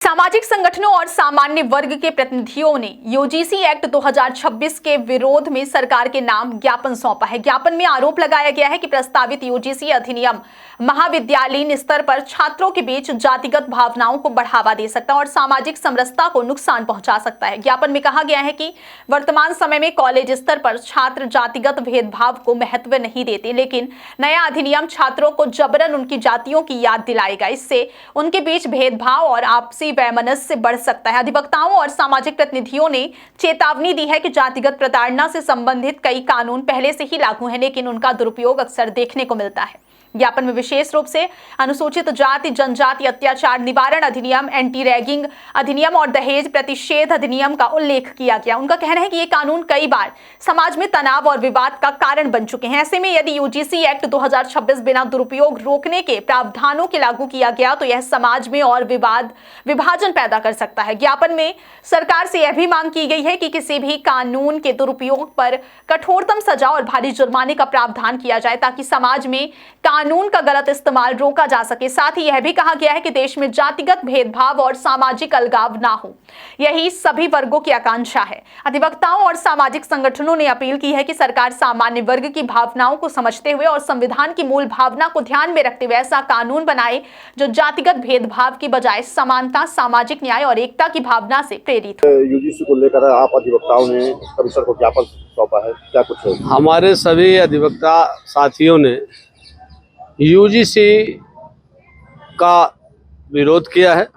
सामाजिक संगठनों और सामान्य वर्ग के प्रतिनिधियों ने यूजीसी एक्ट 2026 के विरोध में सरकार के नाम ज्ञापन सौंपा है। ज्ञापन में आरोप लगाया गया है कि प्रस्तावित यूजीसी अधिनियम महाविद्यालयीन स्तर पर छात्रों के बीच जातिगत भावनाओं को बढ़ावा दे सकता है और सामाजिक समरसता को नुकसान पहुंचा सकता है। ज्ञापन में कहा गया है कि वर्तमान समय में कॉलेज स्तर पर छात्र जातिगत भेदभाव को महत्व नहीं देते, लेकिन नया अधिनियम छात्रों को जबरन उनकी जातियों की याद दिलाएगा। इससे उनके बीच भेदभाव और आपसी वैमनस्य बढ़ सकता है। अधिवक्ताओं और सामाजिक प्रतिनिधियों ने चेतावनी दी है कि जातिगत प्रताड़ना से संबंधित कई कानून पहले से ही लागू हैं, लेकिन उनका दुरुपयोग अक्सर देखने को मिलता है। ज्ञापन में विशेष रूप से अनुसूचित जाति जनजाति अत्याचार निवारण अधिनियम, एंटी रैगिंग अधिनियम और दहेज प्रतिषेध अधिनियम का उल्लेख किया गया। उनका कहना है कि ये कानून कई बार समाज में तनाव और विवाद का कारण बन चुके हैं। ऐसे में यदि यूजीसी एक्ट 2026 बिना दुरुपयोग रोकने के प्रावधानों के लागू किया गया तो यह समाज में और विभाजन पैदा कर सकता है। ज्ञापन में सरकार से यह भी मांग की गई है कि किसी भी कानून के दुरुपयोग पर कठोरतम सजा और भारी जुर्माने का प्रावधान किया जाए ताकि समाज में कानून का गलत इस्तेमाल रोका जा सके। साथ ही यह भी कहा गया है कि देश में जातिगत भेदभाव और सामाजिक अलगाव ना हो, यही सभी वर्गों की आकांक्षा है। अधिवक्ताओं और सामाजिक संगठनों ने अपील की है कि सरकार सामान्य वर्ग की भावनाओं को समझते हुए और संविधान की मूल भावना को ध्यान में रखते हुए ऐसा कानून बनाए जो जातिगत भेदभाव की बजाय समानता, सामाजिक न्याय और एकता की भावना से प्रेरित हो। यूजीसी को लेकर आप अधिवक्ताओं ने कमिश्नर को ज्ञापन सौंपा है, क्या कुछ है? हमारे सभी अधिवक्ता साथियों ने यूजीसी का विरोध किया है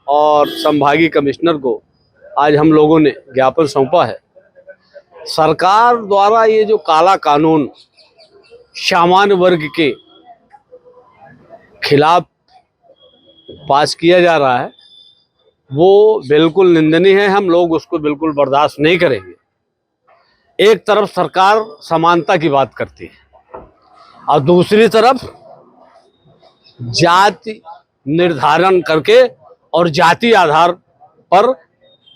और संभागीय कमिश्नर को आज हम लोगों ने ज्ञापन सौंपा है। सरकार द्वारा ये जो काला कानून सामान्य वर्ग के खिलाफ पास किया जा रहा है वो बिल्कुल निंदनीय है। हम लोग उसको बिल्कुल बर्दाश्त नहीं करेंगे। एक तरफ सरकार समानता की बात करती है और दूसरी तरफ जाति निर्धारण करके और जाति आधार पर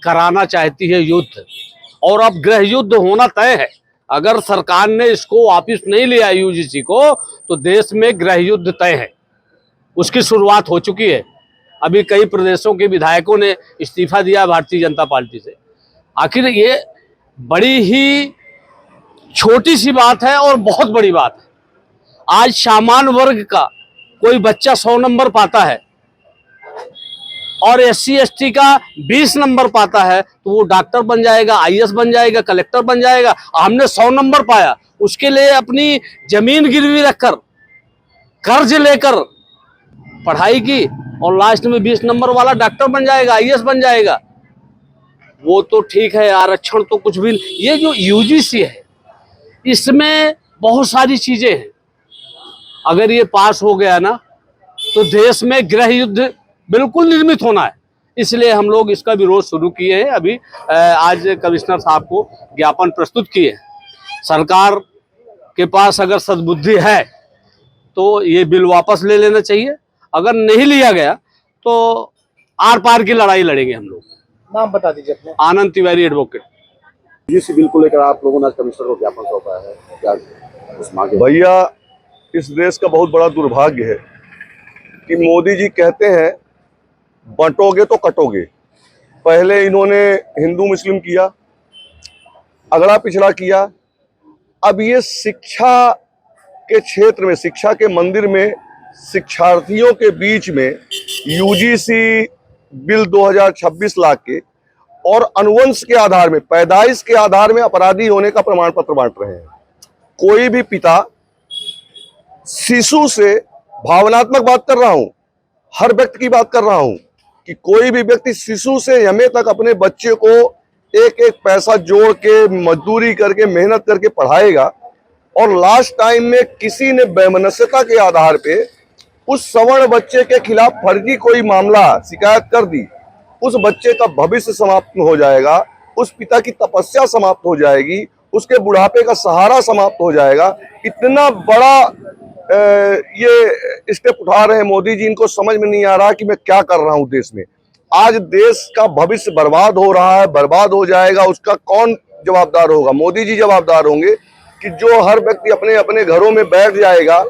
कराना चाहती है युद्ध, और अब गृह युद्ध होना तय है। अगर सरकार ने इसको वापस नहीं लिया यूजीसी को तो देश में गृह युद्ध तय है। उसकी शुरुआत हो चुकी है। अभी कई प्रदेशों के विधायकों ने इस्तीफा दिया भारतीय जनता पार्टी से। आखिर ये बड़ी ही छोटी सी बात है और बहुत बड़ी बात है। आज सामान्य वर्ग का कोई बच्चा 100 नंबर पाता है और SC ST का 20 नंबर पाता है तो वो डॉक्टर बन जाएगा, IAS बन जाएगा, कलेक्टर बन जाएगा। हमने 100 नंबर पाया, उसके लिए अपनी जमीन गिरवी रखकर कर्ज लेकर पढ़ाई की और लास्ट में 20 नंबर वाला डॉक्टर बन जाएगा, IAS बन जाएगा। वो तो ठीक है, आरक्षण तो कुछ भी। ये जो यूजीसी है इसमें बहुत सारी चीजें हैं। अगर ये पास हो गया ना तो देश में गृह युद्ध बिल्कुल निर्मित होना है। इसलिए हम लोग इसका विरोध शुरू किए हैं। अभी आज कमिश्नर साहब को ज्ञापन प्रस्तुत किए हैं। सरकार के पास अगर सद्बुद्धि है तो ये बिल वापस ले लेना चाहिए। अगर नहीं लिया गया तो आर पार की लड़ाई लड़ेंगे हम लोग। नाम बता दीजिए अपने। आनंद तिवारी एडवोकेट। यूजीसी बिल को लेकर आप लोगों ने कमिश्नर को ज्ञापन सौंपा है, क्या उस मांगे? भैया, इस देश का बहुत बड़ा दुर्भाग्य है कि मोदी जी कहते हैं बंटोगे तो कटोगे। पहले इन्होंने हिंदू मुस्लिम किया, अगड़ा पिछड़ा किया, अब ये शिक्षा के क्षेत्र में, शिक्षा के मंदिर में शिक्षार्थियों के बीच में यूजीसी बिल 2026 ला के और अनुवंश के आधार में, पैदाइश के आधार में अपराधी होने का प्रमाण पत्र बांट रहे हैं। कोई भी पिता शिशु से, भावनात्मक बात कर रहा हूं, हर व्यक्ति की बात कर रहा हूं, कि कोई भी व्यक्ति शिशु से यमे तक अपने बच्चे को एक एक पैसा जोड़ के, मजदूरी करके, मेहनत करके पढ़ाएगा और लास्ट टाइम में किसी ने वैमनस्यता के आधार पे उस सवर्ण बच्चे के खिलाफ फर्जी कोई मामला, शिकायत कर दी, उस बच्चे का भविष्य समाप्त हो जाएगा, उस पिता की तपस्या समाप्त हो जाएगी, उसके बुढ़ापे का सहारा समाप्त हो जाएगा। इतना बड़ा ये स्टेप उठा रहे हैं मोदी जी। इनको समझ में नहीं आ रहा कि मैं क्या कर रहा हूं देश में। आज देश का भविष्य बर्बाद हो रहा है, बर्बाद हो जाएगा। उसका कौन जवाबदार होगा? मोदी जी जवाबदार होंगे कि जो हर व्यक्ति अपने अपने घरों में बैठ जाएगा,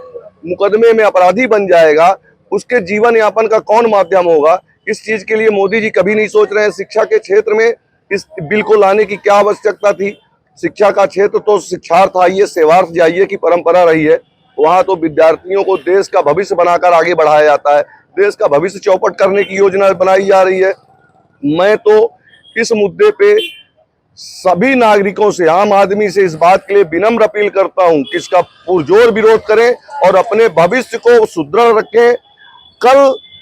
मुकदमे में अपराधी बन जाएगा, उसके जीवन यापन का कौन माध्यम होगा? इस चीज के लिए मोदी जी कभी नहीं सोच रहे हैं। शिक्षा के क्षेत्र में इस बिल को लाने की क्या आवश्यकता थी? शिक्षा का क्षेत्र तो शिक्षार्थ आइए सेवार्थ जाइए की परंपरा रही है। वहां तो विद्यार्थियों को देश का भविष्य बनाकर आगे बढ़ाया जाता है, देश का भविष्य चौपट करने की योजना बनाई जा रही है। मैं तो इस मुद्दे पे सभी नागरिकों से, आम आदमी से इस बात के लिए विनम्र अपील करता हूं कि इसका पुरजोर विरोध करें और अपने भविष्य को सुदृढ़ रखें। कल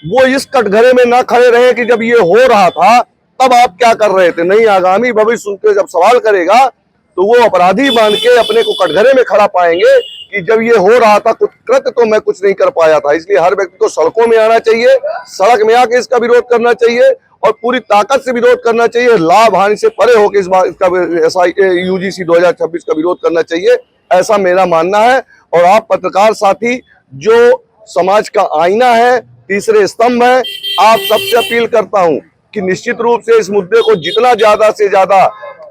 वो इस कटघरे में ना खड़े रहे कि जब ये हो रहा था तब आप क्या कर रहे थे। नहीं, आगामी भविष्य उनके जब सवाल करेगा तो वो अपराधी मान के अपने को कटघरे में खड़ा पाएंगे कि जब ये हो रहा था कुछ कृत्य तो मैं कुछ नहीं कर पाया था। इसलिए हर व्यक्ति को सड़कों में आना चाहिए, सड़क में आके इसका विरोध करना चाहिए और पूरी ताकत से विरोध करना चाहिए। लाभ हानि से परे होकर इस बार इसका यूजीसी 2026 का विरोध करना चाहिए, ऐसा मेरा मानना है। और आप पत्रकार साथी जो समाज का आईना है, तीसरे स्तंभ है, आप सबसे अपील करता हूं कि निश्चित रूप से इस मुद्दे को जितना ज्यादा से ज्यादा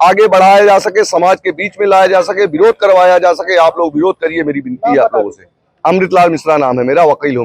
आगे बढ़ाया जा सके, समाज के बीच में लाया जा सके, विरोध करवाया जा सके, आप लोग विरोध करिए, मेरी विनती है आप लोगों से। अमृतलाल मिश्रा नाम है मेरा, वकील हूं।